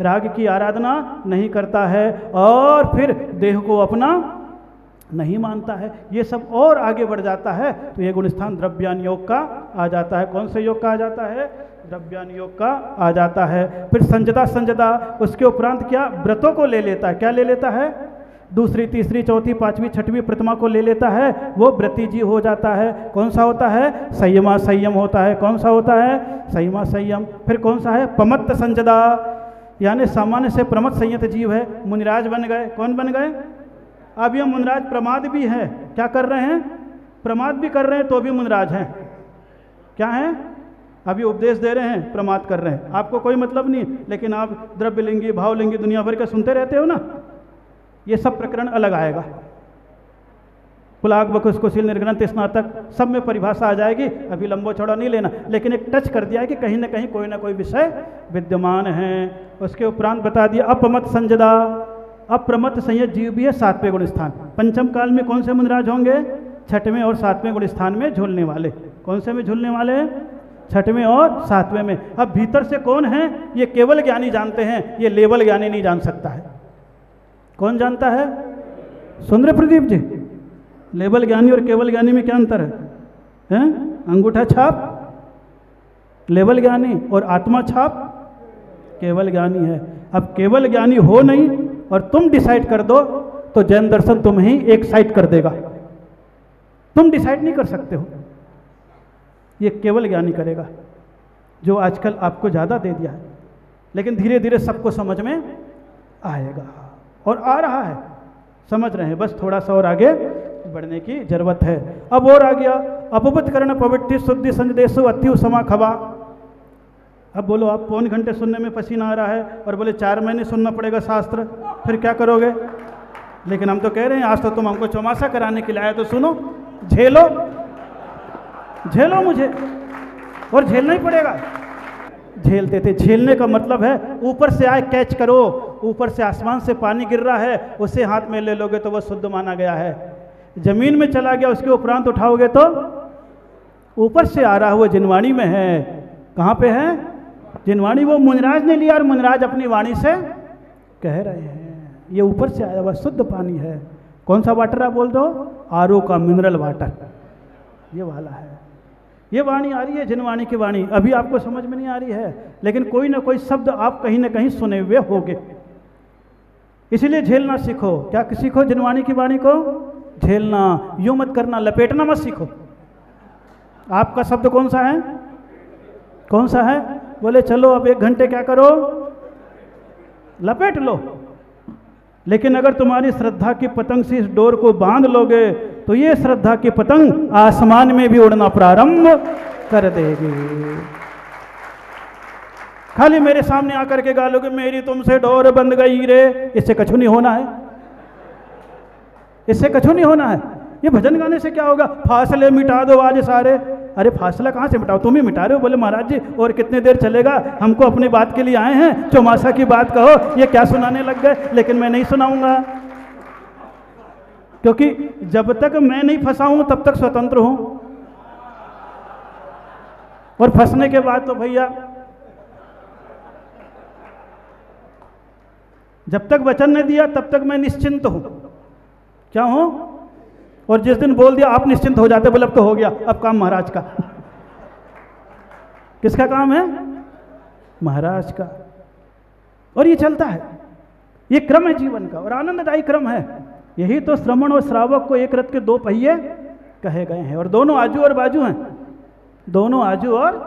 राग की आराधना नहीं करता है और फिर देह को अपना नहीं मानता है, ये सब और आगे बढ़ जाता है तो ये गुण स्थान द्रव्यान योग का आ जाता है। कौन से योग का आ जाता है? द्रव्यान योग का आ जाता है। फिर संजदा, संजदा उसके उपरांत क्या? व्रतों को ले लेता है। क्या ले लेता है? दूसरी, तीसरी, चौथी, पांचवी, छठवीं प्रतिमा को ले लेता है, वो व्रती जी हो जाता है। कौन सा होता है? संयमा संयम होता है। कौन सा होता है? संयमा संयम। फिर कौन सा है? प्रमत्त संजदा, यानी सामान्य से प्रमत्त संयत जीव है, मुनिराज बन गए। कौन बन गए? अब ये मुनिराज प्रमाद भी है। क्या कर रहे हैं? प्रमाद भी कर रहे हैं तो भी मुनिराज हैं। क्या है? अभी उपदेश दे रहे हैं, प्रमाद कर रहे हैं, आपको कोई मतलब नहीं, लेकिन आप द्रव्यलिंगी, भावलिंगी दुनिया भर के सुनते रहते हो ना। ये सब प्रकरण अलग आएगा। कुलाग बकुश कुशील निर्ग्रंथ स्नातक सब में परिभाषा आ जाएगी, अभी लंबो चौड़ा नहीं लेना, लेकिन एक टच कर दिया है कि कहीं ना कहीं कोई ना कोई विषय विद्यमान है। उसके उपरांत बता दिया अप्रमत्त संजदा। अप्रमत्त संयत जीव भी है सातवें गुण स्थान। पंचम काल में कौन से मुनिराज होंगे? छठवें और सातवें गुण स्थान में झूलने वाले। कौन से में झूलने वाले? छठवें और सातवें में। अब भीतर से कौन है ये केवल ज्ञानी जानते हैं, ये लेवल ज्ञानी नहीं जान सकता है। कौन जानता है? सुन रहे प्रदीप जी? लेवल ज्ञानी और केवल ज्ञानी में क्या अंतर है? अंगूठा छाप लेवल ज्ञानी और आत्मा छाप केवल ज्ञानी है। अब केवल ज्ञानी हो नहीं और तुम डिसाइड कर दो तो जैन दर्शन तुम्हें ही एक साइड कर देगा। तुम डिसाइड नहीं कर सकते हो, ये केवल ज्ञानी करेगा, जो आजकल आपको ज़्यादा दे दिया है, लेकिन धीरे धीरे सबको समझ में आएगा और आ रहा है, समझ रहे हैं, बस थोड़ा सा और आगे बढ़ने की जरूरत है। अब और आ गया अपवित्रकरण पवित्र शुद्धि संदेशो अति समा खबा। अब बोलो, आप पौन घंटे सुनने में पसीना आ रहा है और बोले 4 महीने सुनना पड़ेगा शास्त्र, फिर क्या करोगे? लेकिन हम तो कह रहे हैं आज तो तुम हमको चौमासा कराने के लिए आए, तो सुनो, झेलो झेलो मुझे, और झेलना ही पड़ेगा। झेलते थे, झेलने का मतलब है ऊपर से आए कैच करो, ऊपर से आसमान से पानी गिर रहा है उसे हाथ में ले लोगे तो वह शुद्ध माना गया है। जमीन में चला गया उसके उपरांत उठाओगे तो ऊपर से आ रहा है, वो जिनवाणी में है। कहाँ पे है? जिनवाणी। वो मुनिराज ने लिया और मुनिराज अपनी वाणी से कह रहे हैं ये ऊपर से आया हुआ शुद्ध पानी है। कौन सा वाटर आप बोल रहे हो? आरओ का मिनरल वाटर, ये वाला है। ये वाणी आ रही है जिनवाणी की वाणी, अभी आपको समझ में नहीं आ रही है, लेकिन कोई ना कोई शब्द आप कहीं ना कहीं सुने हुए होगे, इसीलिए झेलना सीखो। क्या सीखो? जिनवाणी की वाणी को झेलना, यूं मत करना, लपेटना मत सीखो। आपका शब्द कौन सा है? कौन सा है? बोले चलो अब 1 घंटे क्या करो? लपेट लो। लेकिन अगर तुम्हारी श्रद्धा की पतंग से इस डोर को बांध लोगे तो ये श्रद्धा की पतंग आसमान में भी उड़ना प्रारंभ कर देगी। खाली मेरे सामने आकर के गालोगे मेरी तुमसे डोर बंध गई रे, इससे कछु नहीं होना है, इससे कछु नहीं होना है। ये भजन गाने से क्या होगा? फासले मिटा दो आज सारे। अरे फासला कहाँ से मिटाओ? तुम ही मिटा रहे हो। बोले महाराज जी और कितने देर चलेगा, हमको अपनी बात के लिए आए हैं, चौमासा की बात कहो, ये क्या सुनाने लग गए। लेकिन मैं नहीं सुनाऊंगा, क्योंकि जब तक मैं नहीं फंसा हूं तब तक स्वतंत्र हूं, और फंसने के बाद तो भैया जब तक वचन नहीं दिया तब तक मैं निश्चिंत हूं। क्या हूं? और जिस दिन बोल दिया आप निश्चिंत हो जाते, बोले अब तो हो गया, अब काम महाराज का। किसका काम है? महाराज का। और ये चलता है, ये क्रम है जीवन का, और आनंददायी क्रम है। यही तो श्रवण और श्रावक को एक रथ के 2 पहिए कहे गए हैं, और दोनों आजू और बाजू हैं, दोनों आजू और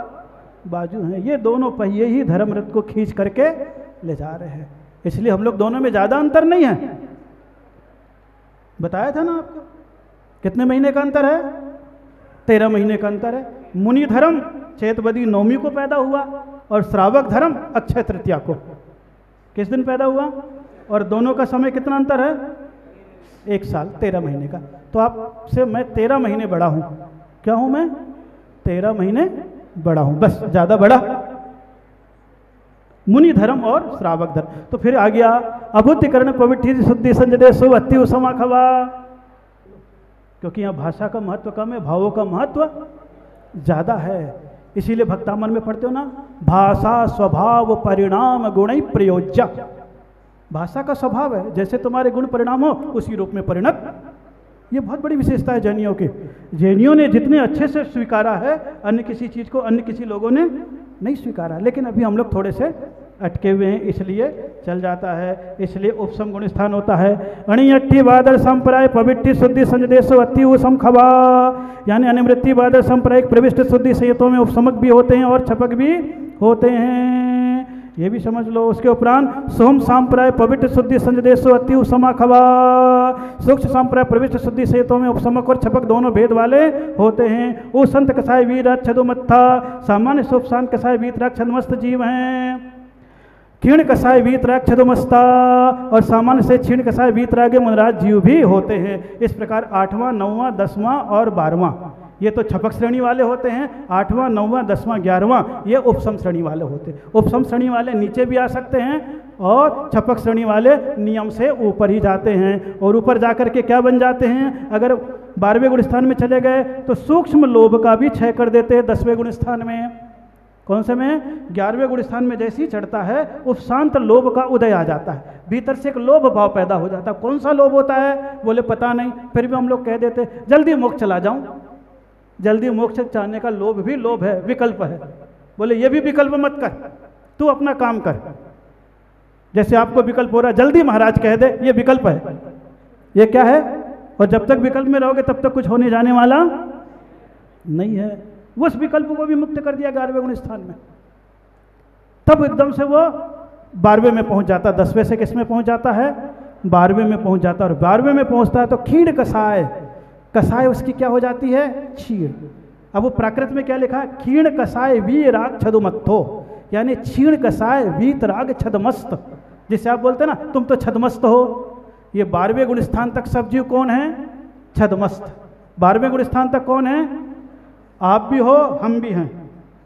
बाजू हैं। ये दोनों पहिए ही धर्म रथ को खींच करके ले जा रहे हैं। इसलिए हम लोग दोनों में ज़्यादा अंतर नहीं है। बताया था ना आपको, कितने महीने का अंतर है? 13 महीने का अंतर है। मुनि धर्म चैतवदी नवमी को पैदा हुआ और श्रावक धर्म अक्षय तृतीया को। किस दिन पैदा हुआ? और दोनों का समय कितना अंतर है? 1 साल, 13 महीने का। तो आपसे मैं 13 महीने बड़ा हूं। क्या हूं मैं? 13 महीने बड़ा हूं, बस, ज़्यादा बड़ा। मुनि धर्म और श्रावक धर्म। तो फिर आ गया अभूतिकरण पवित्र शुद्धि संजदेशो अति उसमा खवा। क्योंकि यहाँ भाषा का महत्व कम है, भावों का महत्व ज़्यादा है। इसीलिए भक्तामन में पढ़ते हो ना, भाषा स्वभाव परिणाम गुण प्रयोज्य। भाषा का स्वभाव है, जैसे तुम्हारे गुण परिणाम हो उसी रूप में परिणत। ये बहुत बड़ी विशेषता है जैनियों की। जैनियों ने जितने अच्छे से स्वीकारा है अन्य किसी चीज़ को अन्य किसी लोगों ने नहीं स्वीकारा, लेकिन अभी हम लोग थोड़े से अटके हुए हैं, इसलिए चल जाता है। इसलिए उपसम गुण स्थान होता है। अणियट्ठी बादल संप्राय पविट्ठी शुद्धि संजदेश अति उसम खबा, यानी अनिवृत्ति बादल संप्रायिक प्रविष्ट शुद्धि संयतों में उपसमक भी होते हैं और छपक भी होते हैं, ये भी समझ लो। उसके उपरांत सोम सांप्राय पवित्र शुद्धि संजदेशो अति उपसमा खबा, सूक्ष्म सांप्राय प्रविष्ट शुद्धि संयतों में उपसमक और छपक दोनों भेद वाले होते हैं। वो संत कसाय वीर छदुमत्था, सामान्य सोपशांत कसाय वीतराग छदमस्त जीव हैं। क्षीण कसाय वीतराग छदुमस्ता, और सामान्य से क्षीण कसाय वीतरागे मुनराज जीव भी होते हैं। इस प्रकार 8वां 9वां 10वां और 12वां ये तो छपक श्रेणी वाले होते हैं। 8वां 9वां 10वां 11वां ये उपसम श्रेणी वाले होते हैं। उपसम श्रेणी वाले नीचे भी आ सकते हैं और छपक श्रेणी वाले नियम से ऊपर ही जाते हैं। और ऊपर जाकर के क्या बन जाते हैं, अगर 12वें गुण स्थान में चले गए तो सूक्ष्म लोभ का भी क्षय कर देते हैं 10वें गुण स्थान में। कौन से में? 11वें गुण स्थान में जैसे ही चढ़ता है उपशांत लोभ का उदय आ जाता है, भीतर से एक लोभ भाव पैदा हो जाता है। कौन सा लोभ होता है? बोले पता नहीं, फिर भी हम लोग कह देते जल्दी मोक्ष चला जाऊं। जल्दी मोक्ष चाहने का लोभ भी लोभ है, विकल्प है। बोले ये भी विकल्प मत कर, तू अपना काम कर। जैसे आपको विकल्प हो रहा है जल्दी महाराज कह दे, ये विकल्प है। ये क्या है? और जब तक विकल्प में रहोगे तब तक कुछ होने जाने वाला नहीं है। उस विकल्प को भी मुक्त कर दिया 11वें गुण स्थान में, तब एकदम से वो 12वें में पहुंच जाता। 10वें से किस में पहुंच जाता है? 12वें में पहुंच जाता है। और 12वें में पहुंचता है तो क्षीण कसाय, कसाय उसकी क्या हो जाती है? क्षीण। अब वो प्राकृत में क्या लिखा है? क्षीण कसाय वीराग छदुमत्थो, यानी क्षीण कसाय वीतराग छदमस्त। जिसे आप बोलते हैं ना तुम तो छदमस्त हो। ये 12वें गुण स्थान तक सब जीव कौन है? छदमस्त। 12वें गुण स्थान तक कौन है? आप भी हो, हम भी हैं,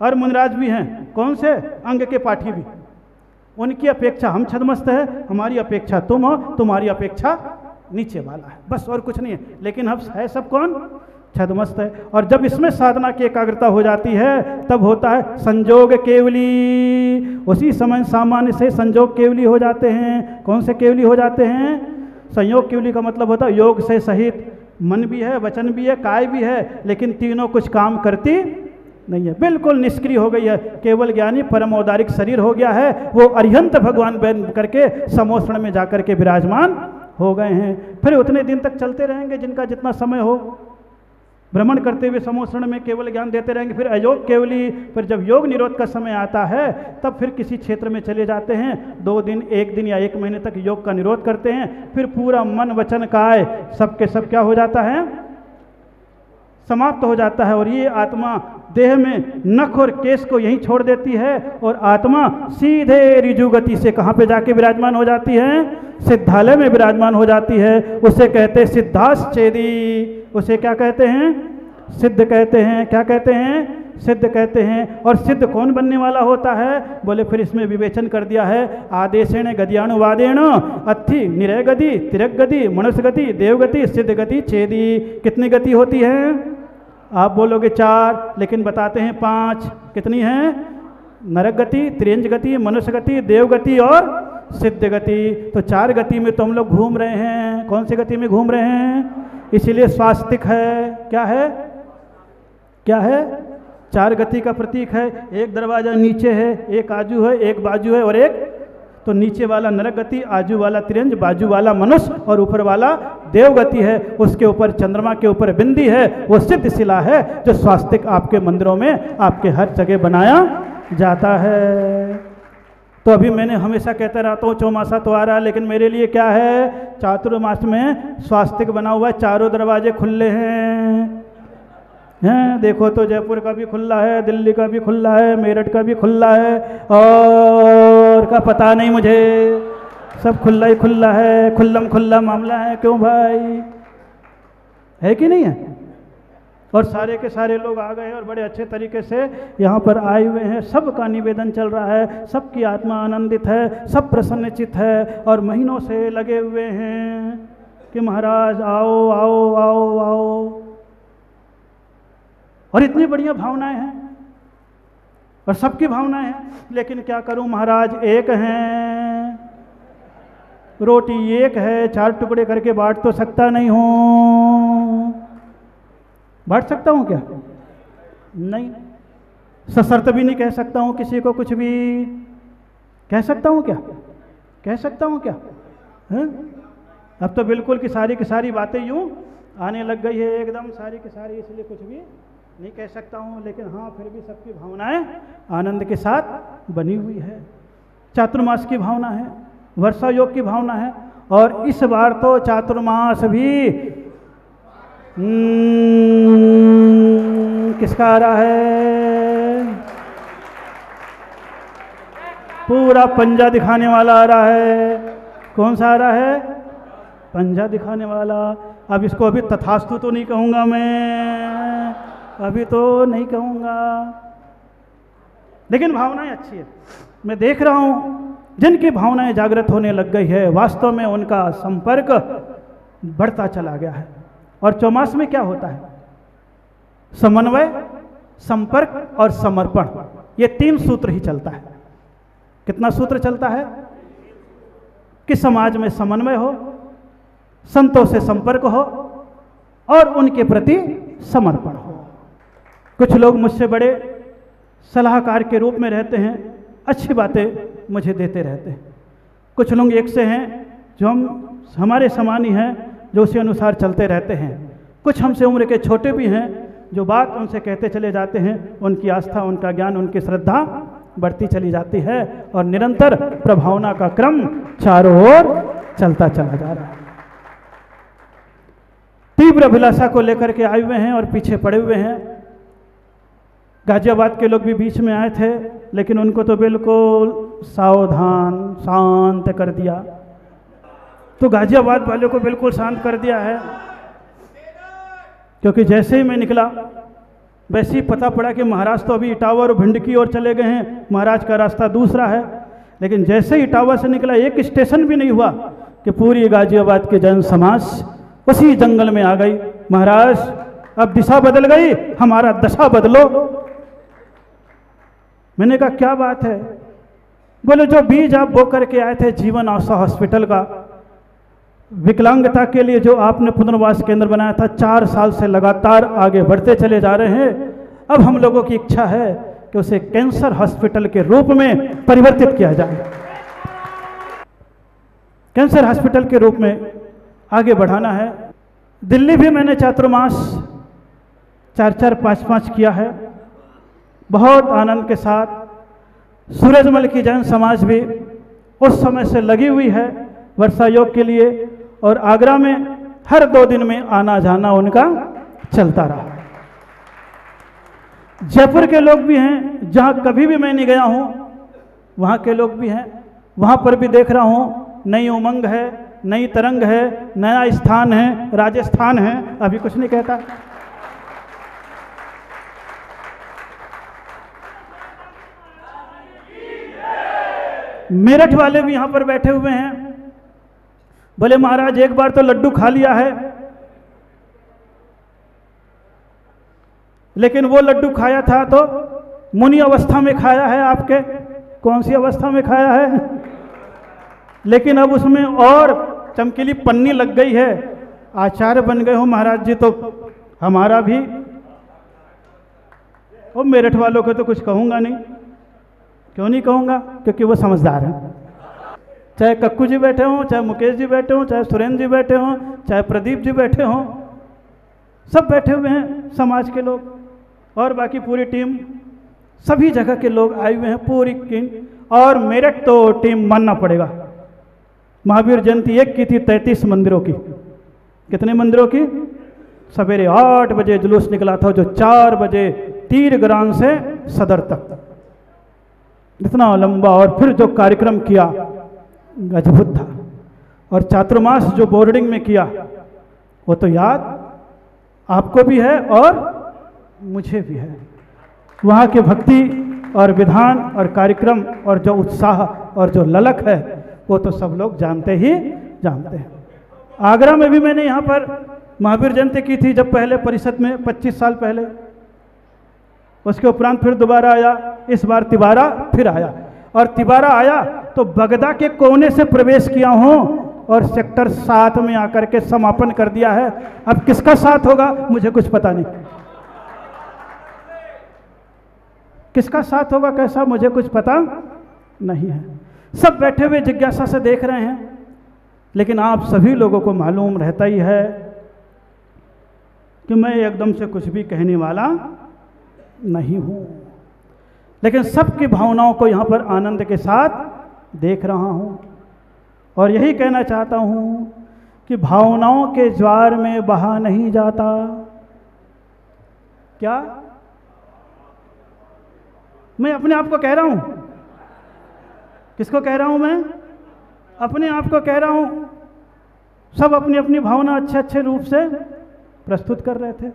और मुनराज भी हैं। कौन से? अंग के पाठी भी। उनकी अपेक्षा हम छदमस्त है, हमारी अपेक्षा तुम हो, तुम्हारी अपेक्षा नीचे वाला है, बस और कुछ नहीं है। लेकिन हम है सब कौन? छदमस्त है। और जब इसमें साधना की एकाग्रता हो जाती है तब होता है संजोग केवली। उसी समय सामान्य से संजोग केवली हो जाते हैं। कौन से केवली हो जाते हैं? संयोग केवली का मतलब होता है योग से सहित। मन भी है, वचन भी है, काय भी है, लेकिन तीनों कुछ काम करती नहीं है, बिल्कुल निष्क्रिय हो गई है। केवल ज्ञानी परम औदारिक शरीर हो गया है, वो अरिहंत भगवान बन करके समोषण में जाकर के विराजमान हो गए हैं। फिर उतने दिन तक चलते रहेंगे जिनका जितना समय हो, भ्रमण करते हुए समोषण में केवल ज्ञान देते रहेंगे। फिर अयोग केवली, फिर जब योग निरोध का समय आता है तब फिर किसी क्षेत्र में चले जाते हैं। 2 दिन, 1 दिन या 1 महीने तक योग का निरोध करते हैं। फिर पूरा मन वचन काय सब के सब क्या हो जाता है? समाप्त हो जाता है। और ये आत्मा देह में नख और केश को यहीं छोड़ देती है और आत्मा सीधे रिजु गति से कहाँ पे जाके विराजमान हो जाती है? सिद्धालय में विराजमान हो जाती है। उसे कहते हैं सिद्धाश्चेदी। उसे क्या कहते हैं? सिद्ध कहते हैं। क्या कहते हैं? सिद्ध कहते हैं। और सिद्ध कौन बनने वाला होता है? बोले फिर इसमें विवेचन कर दिया है। आदेशेण गद्यानुवादेण अत्थि निरय गति, तिरक गति, मनुष्य गति, देव गति, सिद्ध गति, छेदी। कितनी गति होती है? आप बोलोगे 4, लेकिन बताते हैं 5। कितनी है? नरक गति, त्रियंज गति, मनुष्य गति, देव गति और सिद्ध गति। तो 4 गति में तो हम लोग घूम रहे हैं। कौन सी गति में घूम रहे हैं? इसीलिए स्वास्तिक है। क्या है? क्या है? 4 गति का प्रतीक है। एक दरवाजा नीचे है, एक आजू है, एक बाजू है और एक तो नीचे वाला नरक गति, आजू वाला त्रियंज, बाजू वाला मनुष्य और ऊपर वाला देव गति है। उसके ऊपर चंद्रमा के ऊपर बिंदी है, वो सिद्ध शिला है जो स्वास्तिक आपके मंदिरों में आपके हर जगह बनाया जाता है। तो अभी मैंने हमेशा कहता रहता हूँ चौमासा तो आ रहा है, लेकिन मेरे लिए क्या है? चातुर्मास में स्वास्तिक बना हुआ है, चारों दरवाजे खुले हैं। देखो तो जयपुर का भी खुला है, दिल्ली का भी खुला है, मेरठ का भी खुला है, और का पता नहीं मुझे, सब खुला ही खुला है। खुल्लम खुल्ला मामला है। क्यों भाई? है कि नहीं है? और सारे के सारे लोग आ गए हैं और बड़े अच्छे तरीके से यहाँ पर आए हुए हैं। सबका निवेदन चल रहा है, सबकी आत्मा आनंदित है, सब प्रसन्नचित है और महीनों से लगे हुए हैं कि महाराज आओ आओ आओ आओ। और इतनी बढ़िया भावनाएं हैं। और सबकी भावनाएं हैं, लेकिन क्या करूं महाराज, एक हैं, रोटी एक है, 4 टुकड़े करके बांट तो सकता नहीं हूं। बांट सकता हूं क्या? नहीं। सशर्त भी नहीं कह सकता हूं किसी को कुछ भी। कह सकता हूं क्या? कह सकता हूं क्या? है? अब तो बिल्कुल की सारी बातें यूं आने लग गई है एकदम सारी की सारी, इसलिए कुछ भी नहीं कह सकता हूं। लेकिन हाँ, फिर भी सबकी भावनाएं आनंद के साथ बनी हुई है। चातुर्मास की भावना है, वर्षा योग की भावना है, और इस बार तो चातुर्मास भी किसका आ रहा है? पूरा पंजा दिखाने वाला आ रहा है। कौन सा आ रहा है? पंजा दिखाने वाला। अब इसको अभी तथास्तु तो नहीं कहूँगा मैं, अभी तो नहीं कहूँगा, लेकिन भावनाएं अच्छी है। मैं देख रहा हूँ जिनकी भावनाएं जागृत होने लग गई है, वास्तव में उनका संपर्क बढ़ता चला गया है। और चौमास में क्या होता है? समन्वय, संपर्क और समर्पण, ये 3 सूत्र ही चलता है। कितना सूत्र चलता है? कि समाज में समन्वय हो, संतों से संपर्क हो और उनके प्रति समर्पण हो। कुछ लोग मुझसे बड़े सलाहकार के रूप में रहते हैं, अच्छी बातें मुझे देते रहते हैं। कुछ लोग एक से हैं जो हमारे समान ही हैं, जो उसी अनुसार चलते रहते हैं। कुछ हमसे उम्र के छोटे भी हैं, जो बात उनसे कहते चले जाते हैं, उनकी आस्था, उनका ज्ञान, उनकी श्रद्धा बढ़ती चली जाती है और निरंतर प्रभावना का क्रम चारों ओर चलता चला जा रहा है। तीव्र अभिलाषा को लेकर के आए हुए हैं और पीछे पड़े हुए हैं। गाजियाबाद के लोग भी बीच में आए थे, लेकिन उनको तो बिल्कुल सावधान शांत कर दिया। तो गाजियाबाद वालों को बिल्कुल शांत कर दिया है, क्योंकि जैसे ही मैं निकला वैसे ही पता पड़ा कि महाराज तो अभी इटावा और भिंड की ओर चले गए हैं, महाराज का रास्ता दूसरा है। लेकिन जैसे ही इटावा से निकला, एक स्टेशन भी नहीं हुआ कि पूरी गाजियाबाद के जन समाज उसी जंगल में आ गई। महाराज अब दिशा बदल गई, हमारा दशा बदलो। मैंने कहा क्या बात है? बोले जो बीज आप बो करके आए थे जीवन आशा हॉस्पिटल का, विकलांगता के लिए जो आपने पुनर्वास केंद्र बनाया था, 4 साल से लगातार आगे बढ़ते चले जा रहे हैं। अब हम लोगों की इच्छा है कि उसे कैंसर हॉस्पिटल के रूप में परिवर्तित किया जाए, कैंसर हॉस्पिटल के रूप में आगे बढ़ाना है। दिल्ली भी मैंने चातुर्मास 4-4, 5-5 किया है, बहुत आनंद के साथ। सूरजमल की जैन समाज भी उस समय से लगी हुई है वर्षा योग के लिए, और आगरा में हर 2 दिन में आना जाना उनका चलता रहा। जयपुर के लोग भी हैं, जहाँ कभी भी मैं नहीं गया हूँ वहाँ के लोग भी हैं। वहाँ पर भी देख रहा हूँ नई उमंग है, नई तरंग है, नया स्थान है, राजस्थान है, अभी कुछ नहीं कहता। मेरठ वाले भी यहाँ पर बैठे हुए हैं। बोले महाराज एक बार तो लड्डू खा लिया है, लेकिन वो लड्डू खाया था तो मुनि अवस्था में खाया है आपके। कौन सी अवस्था में खाया है? लेकिन अब उसमें और चमकीली पन्नी लग गई है, आचार्य बन गए हो महाराज जी। तो हमारा भी, और मेरठ वालों को तो कुछ कहूँगा नहीं। क्यों नहीं कहूँगा? क्योंकि वो समझदार हैं। चाहे कक्कू जी बैठे हों, चाहे मुकेश जी बैठे हों, चाहे सुरेंद्र जी बैठे हों, चाहे प्रदीप जी बैठे हों, सब बैठे हुए हैं समाज के लोग, और बाकी पूरी टीम, सभी जगह के लोग आए हुए हैं, पूरी टीम। और मेरठ तो टीम मानना पड़ेगा। महावीर जयंती एक की थी 33 मंदिरों की। कितने मंदिरों की? सवेरे 8 बजे जुलूस निकला था, जो 4 बजे तीरग्राम से सदर तक, इतना लंबा। और फिर जो कार्यक्रम किया अद्भुत था। और चातुर्मास जो बोर्डिंग में किया, वो तो याद आपको भी है और मुझे भी है। वहाँ के भक्ति और विधान और कार्यक्रम और जो उत्साह और जो ललक है, वो तो सब लोग जानते ही जानते हैं। आगरा में भी मैंने यहाँ पर महावीर जयंती की थी, जब पहले परिषद में 25 साल पहले। उसके उपरांत फिर दोबारा आया, इस बार तिबारा फिर आया, और तिबारा आया तो बगदा के कोने से प्रवेश किया हूं और सेक्टर 7 में आकर के समापन कर दिया है। अब किसका साथ होगा मुझे कुछ पता नहीं, किसका साथ होगा कैसा मुझे कुछ पता नहीं है। सब बैठे हुए जिज्ञासा से देख रहे हैं, लेकिन आप सभी लोगों को मालूम रहता ही है कि मैं एकदम से कुछ भी कहने वाला नहीं हूं, लेकिन सबकी भावनाओं को यहां पर आनंद के साथ देख रहा हूं और यही कहना चाहता हूं कि भावनाओं के ज्वार में बहा नहीं जाता। क्या मैं अपने आप को कह रहा हूं? किसको कह रहा हूं मैं? अपने आप को कह रहा हूं। सब अपनी अपनी भावना अच्छे अच्छे रूप से प्रस्तुत कर रहे थे।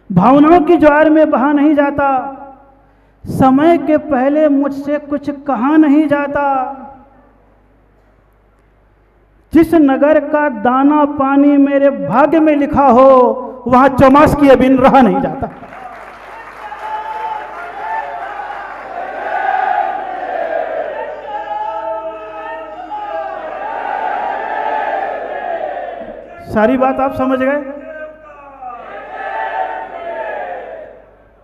भावनाओं की ज्वार में बहा नहीं जाता, समय के पहले मुझसे कुछ कहा नहीं जाता, जिस नगर का दाना पानी मेरे भाग्य में लिखा हो वहां चौमास किए बिन रहा नहीं जाता। सारी बात आप समझ गए?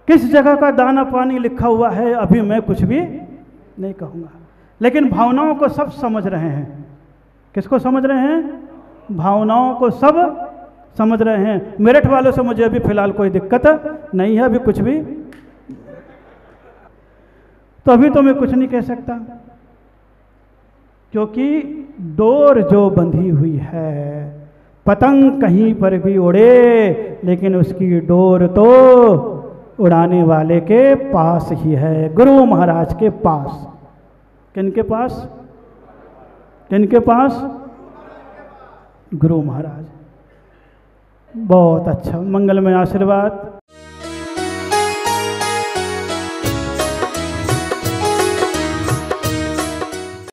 किस जगह का दाना पानी लिखा हुआ है अभी मैं कुछ भी नहीं कहूंगा, लेकिन भावनाओं को सब समझ रहे हैं। किसको समझ रहे हैं? भावनाओं को सब समझ रहे हैं। मेरठ वालों से मुझे अभी फिलहाल कोई दिक्कत नहीं है, अभी कुछ भी, तो अभी तो मैं कुछ नहीं कह सकता, क्योंकि डोर जो बंधी हुई है, पतंग कहीं पर भी उड़े लेकिन उसकी डोर तो उड़ाने वाले के पास ही है, गुरु महाराज के पास। किनके पास? किनके पास? गुरु महाराज। बहुत अच्छा, मंगलमय आशीर्वाद।